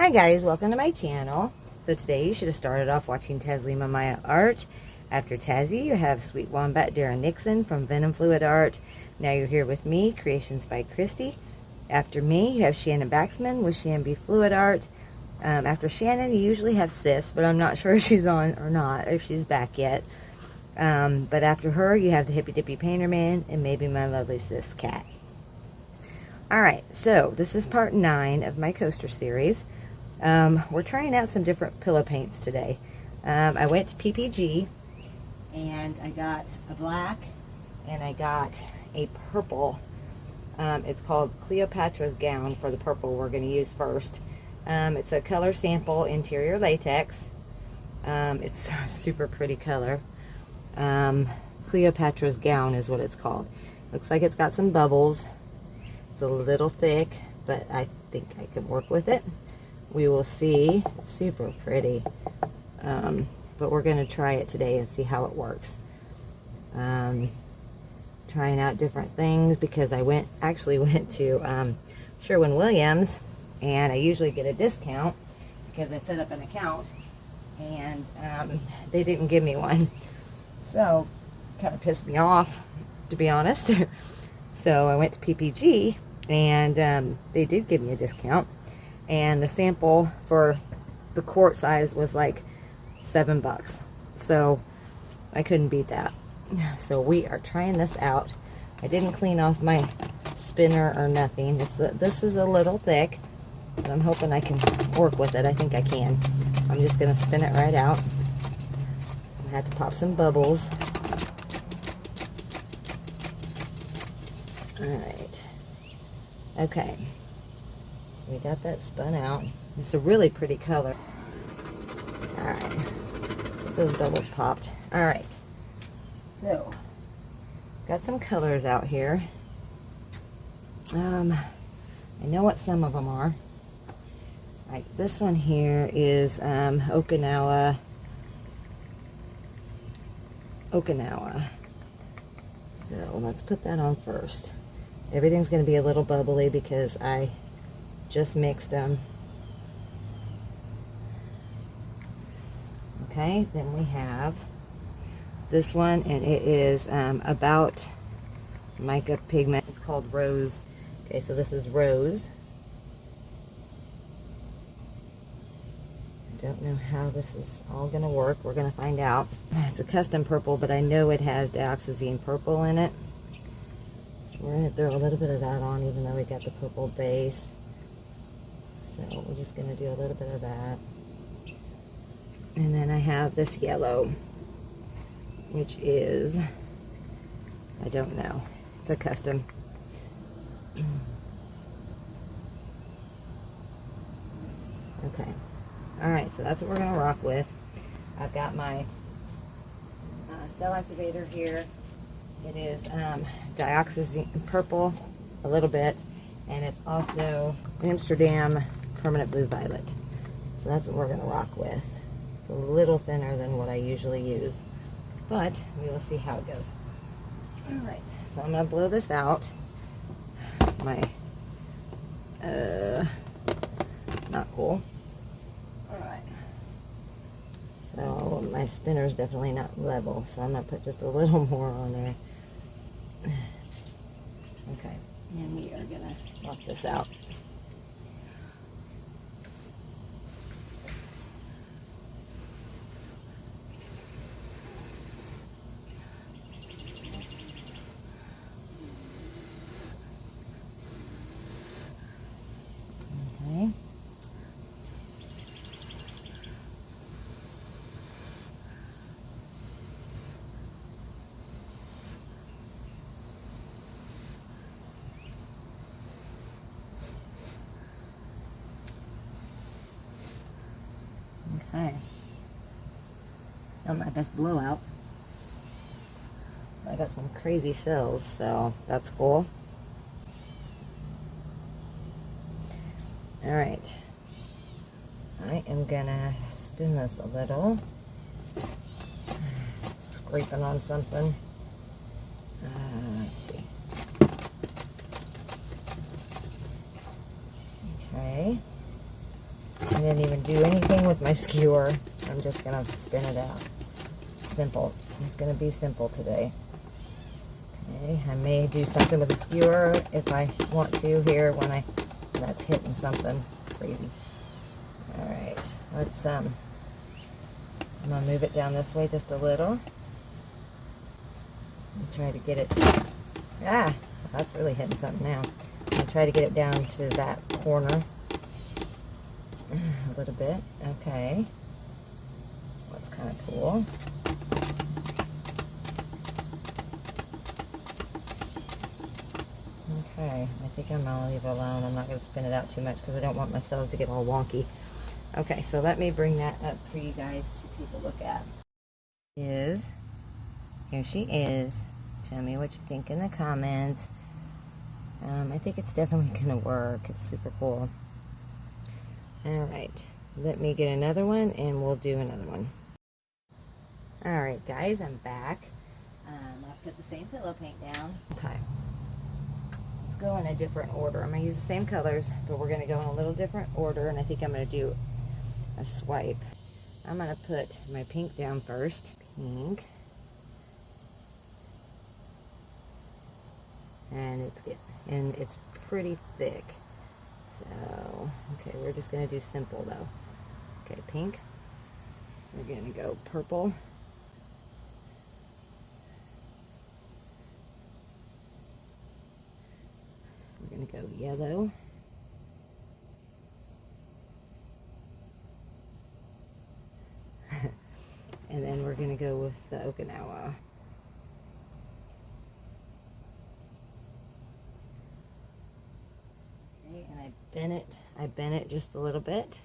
Hi guys, welcome to my channel. So today you should have started off watching Taslima Maya Art. After Tazzy, you have Sweet Wombat Darren Nixon from Venom Fluid Art. Now you're here with me, Creations by Christy. After me, you have Shannon Baxman with ShanB Fluid Art. After Shannon, you usually have Sis, but I'm not sure if she's on or not, if she's back yet. But after her, you have the Hippy Dippy Painterman and maybe my lovely sis Cat. Alright, so this is part 9 of my coaster series. We're trying out some different pillow paints today. I went to PPG and I got a black and I got a purple. It's called Cleopatra's Gown for the purple we're going to use first. It's a color sample interior latex. It's a super pretty color. Cleopatra's Gown is what it's called. Looks like it's got some bubbles. It's a little thick, but I think I can work with it. We will see. It's super pretty. But we're going to try it today and see how it works. Trying out different things because I actually went to Sherwin-Williams, and I usually get a discount because I set up an account, and they didn't give me one. So, kind of pissed me off, to be honest. So I went to PPG, and they did give me a discount. And the sample for the quart size was like $7. So I couldn't beat that. So we are trying this out. I didn't clean off my spinner or nothing. This is a little thick, but I'm hoping I can work with it. I think I can. I'm just going to spin it right out. I had to pop some bubbles. Alright. Okay. So we got that spun out. It's a really pretty color. Alright. Those bubbles popped. Alright. So, got some colors out here. I know what some of them are. Like this one here is Okinawa. So let's put that on first. Everything's going to be a little bubbly because I just mixed them. Okay, then we have this one, and it is about mica pigment. It's called Rose. Okay, so this is Rose. I don't know how this is all going to work. We're going to find out. It's a custom purple, but I know it has dioxazine purple in it. So we're going to throw a little bit of that on, even though we got the purple base. So we're just going to do a little bit of that. And then I have this yellow, which is, I don't know. It's a custom. Okay. Alright, so that's what we're going to rock with. I've got my cell activator here. It is dioxazine purple, a little bit, and it's also Amsterdam permanent blue violet. So that's what we're going to rock with. It's a little thinner than what I usually use, but we will see how it goes. Alright, so I'm going to blow this out. My, not cool. Alright. So my spinner is definitely not level, so I'm going to put just a little more on there. Okay, and we are going to rock this out. Okay. Okay. Not my best blowout. I got some crazy cells, so that's cool. Alright. I am gonna spin this a little. It's scraping on something. Let's see. Okay. And didn't even do anything with my skewer. I'm just gonna spin it out. Simple. It's gonna be simple today. Okay, I may do something with the skewer if I want to here when that's hitting something crazy. Alright, let's I'm gonna move it down this way just a little. And try to get it, that's really hitting something now. I'm gonna try to get it down to that corner a little bit. Okay, that's kind of cool. Okay, I think I'm gonna leave it alone. I'm not gonna spin it out too much because I don't want my cells to get all wonky. Okay, so let me bring that up for you guys to take a look at. Here she is. Tell me what you think in the comments. I think it's definitely gonna work. It's super cool. Alright, let me get another one and we'll do another one. Alright guys, I'm back. I'll put the same pillow paint down. Okay. Let's go in a different order. I'm going to use the same colors, but we're going to go in a little different order, and I think I'm going to do a swipe. I'm going to put my pink down first. Pink. And it's pretty thick. So, okay, we're just going to do simple though. Okay, pink. We're going to go purple. We're going to go yellow. And then we're going to go with the Okinawa. Okay, and I bent it just a little bit.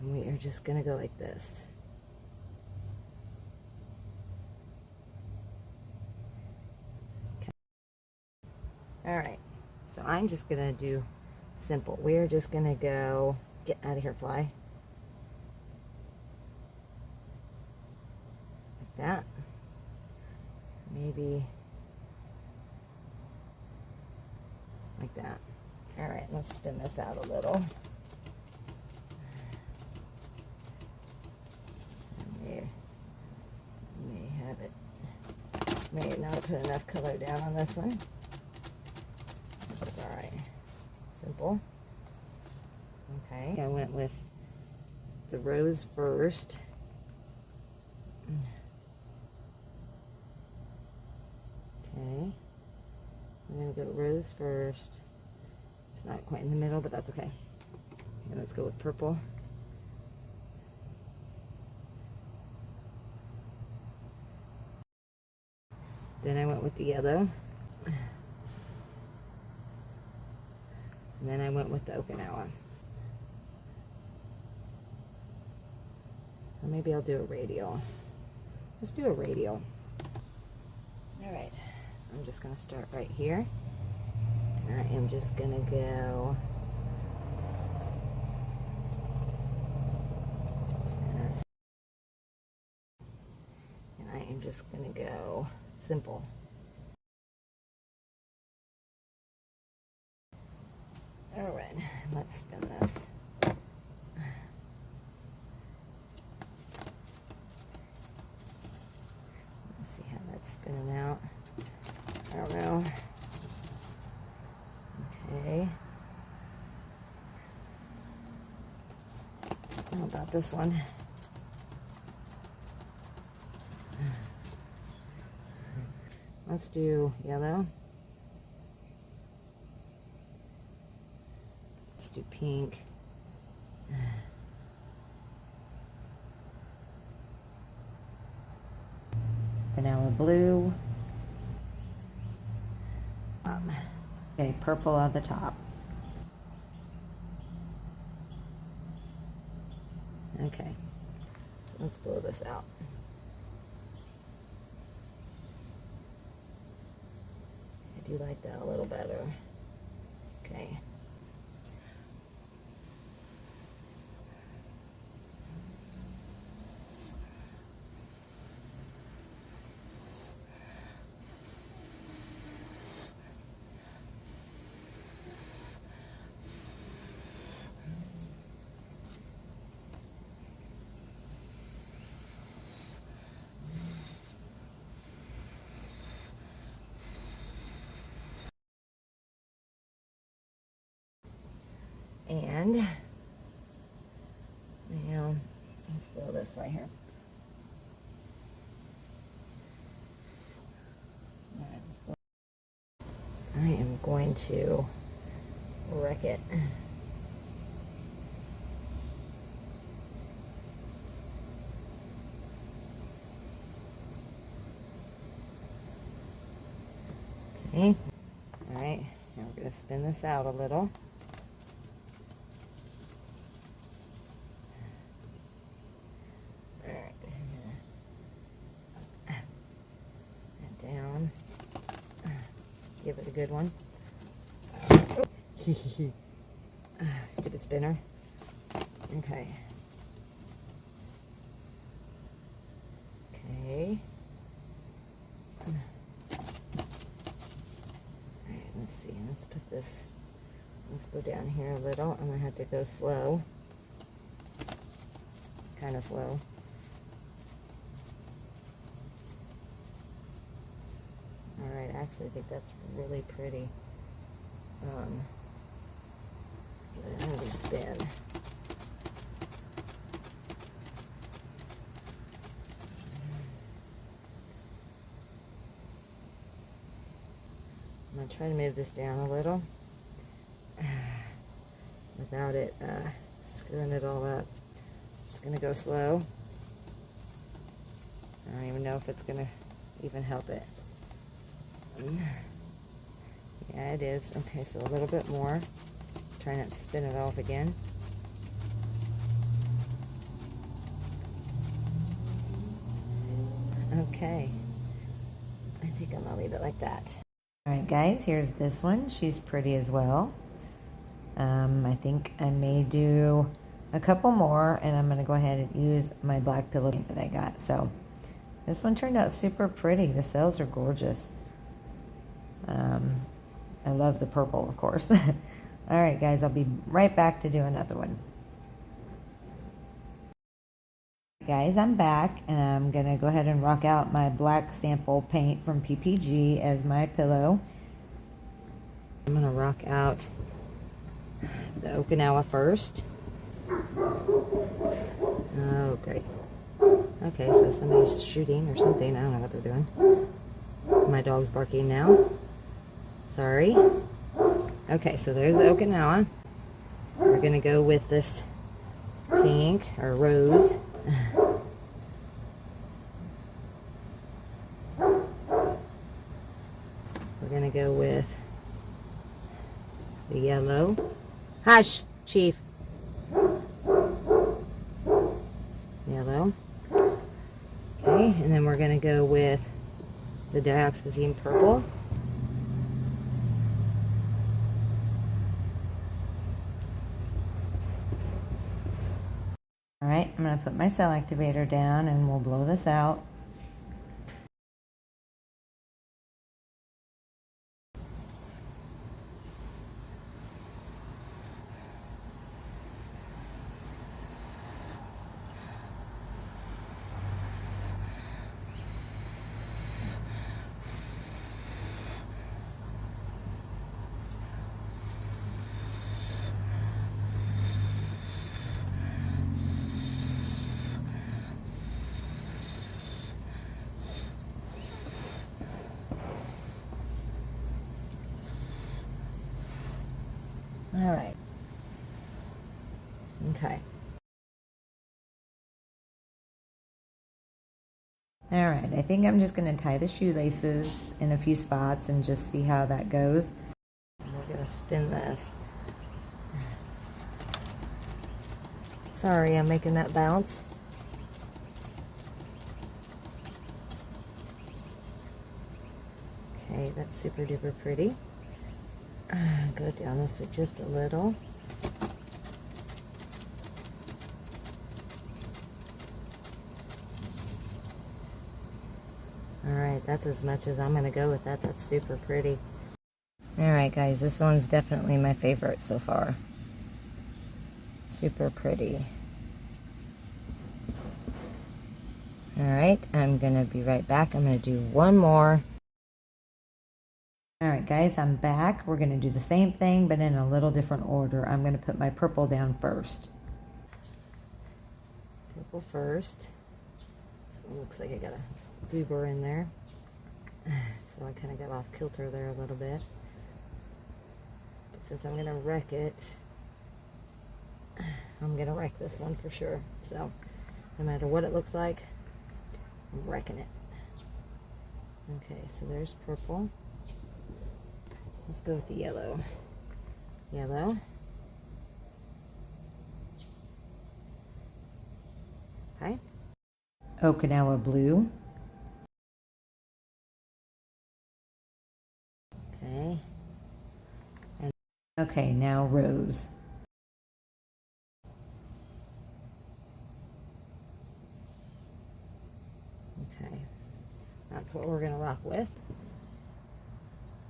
And we are just going to go like this. Okay. All right. So I'm just going to do simple. We're just going to go, get out of here, fly. Like that. Maybe like that. All right, let's spin this out a little. May have it. May not put enough color down on this one. That's all right. Simple. Okay, I went with the rose first. Okay, I'm gonna go rose first. It's not quite in the middle, but that's okay. And let's go with purple. Then I went with the yellow. And then I went with the Okinawa. Or maybe I'll do a radial. Let's do a radial. Alright, so I'm just going to start right here. And I am just going to go... And I am just going to go simple. Alright, let's spin this. Let's see how that's spinning out. I don't know. Okay. How about this one? Let's do yellow. Let's do pink. Vanilla blue. Okay, purple on the top. Okay, so let's blow this out. I do like that a little better. Okay. And now let's blow this right here. I am going to wreck it. Okay. All right. Now we're going to spin this out a little. All right. And down. Give it a good one. Stupid spinner. Okay. Okay. Alright, let's see. Let's put this, let's go down here a little. I'm going to have to go slow. Kind of slow. Alright, actually I think that's really pretty. Give it another spin. I'm going to try to move this down a little without it screwing it all up. Just going to go slow. I don't even know if it's going to even help it. Yeah, it is. Okay, so a little bit more. Try not to spin it off again. Okay. I think I'm going to leave it like that. Alright guys, here's this one. She's pretty as well. I think I may do a couple more, and I'm going to go ahead and use my black pillow paint that I got. So this one turned out super pretty. The cells are gorgeous. I love the purple, of course. Alright guys, I'll be right back to do another one. Guys, I'm back, and I'm going to go ahead and rock out my black sample paint from PPG as my pillow. I'm going to rock out the Okinawa first. Oh, great. Okay, so somebody's shooting or something. I don't know what they're doing. My dog's barking now. Sorry. Okay, so there's the Okinawa. We're going to go with this pink, or rose. We're going to go with the yellow. Hush, Chief. Yellow. Okay, and then we're going to go with the dioxazine purple. Alright, I'm going to put my cell activator down and we'll blow this out. All right. Okay. All right, I think I'm just going to tie the shoelaces in a few spots and just see how that goes. We're going to spin this. Sorry, I'm making that bounce. Okay, that's super duper pretty. Go down this just a little. Alright, that's as much as I'm going to go with that. That's super pretty. Alright guys, this one's definitely my favorite so far. Super pretty. Alright, I'm going to be right back. I'm going to do one more. Alright Alright guys, I'm back. We're going to do the same thing, but in a little different order. I'm going to put my purple down first. Purple first. So it looks like I got a goober in there. So I kind of got off kilter there a little bit. But since I'm going to wreck it, I'm going to wreck this one for sure. So no matter what it looks like, I'm wrecking it. Okay, so there's purple. Let's go with the yellow. Yellow. Okay. Okinawa blue. Okay. And okay, now rose. Okay. That's what we're going to rock with.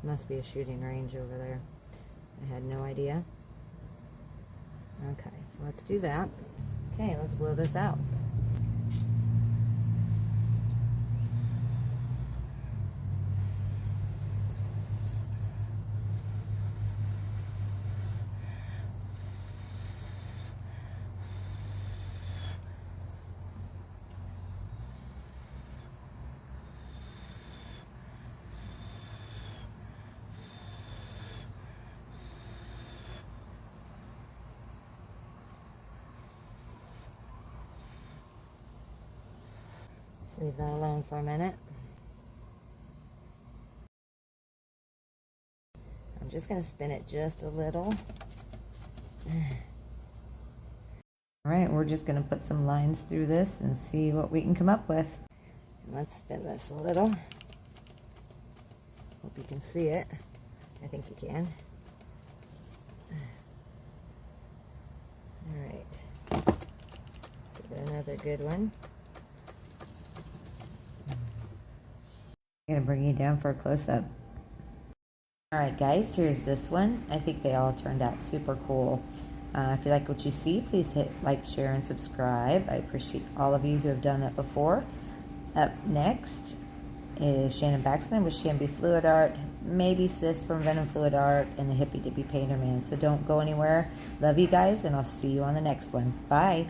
Must be a shooting range over there. I had no idea. Okay, so let's do that. Okay, let's blow this out. Leave that alone for a minute. I'm just going to spin it just a little. Alright, we're just going to put some lines through this and see what we can come up with. And let's spin this a little. Hope you can see it. I think you can. Alright. Give it another good one. I'm going to bring you down for a close-up. Alright guys, here's this one. I think they all turned out super cool. If you like what you see, please hit like, share, and subscribe. I appreciate all of you who have done that before. Up next is Shannon Baxman with ShanB Fluid Art, maybe Sis from Venom Fluid Art, and the Hippy Dippy Painterman. So don't go anywhere. Love you guys, and I'll see you on the next one. Bye!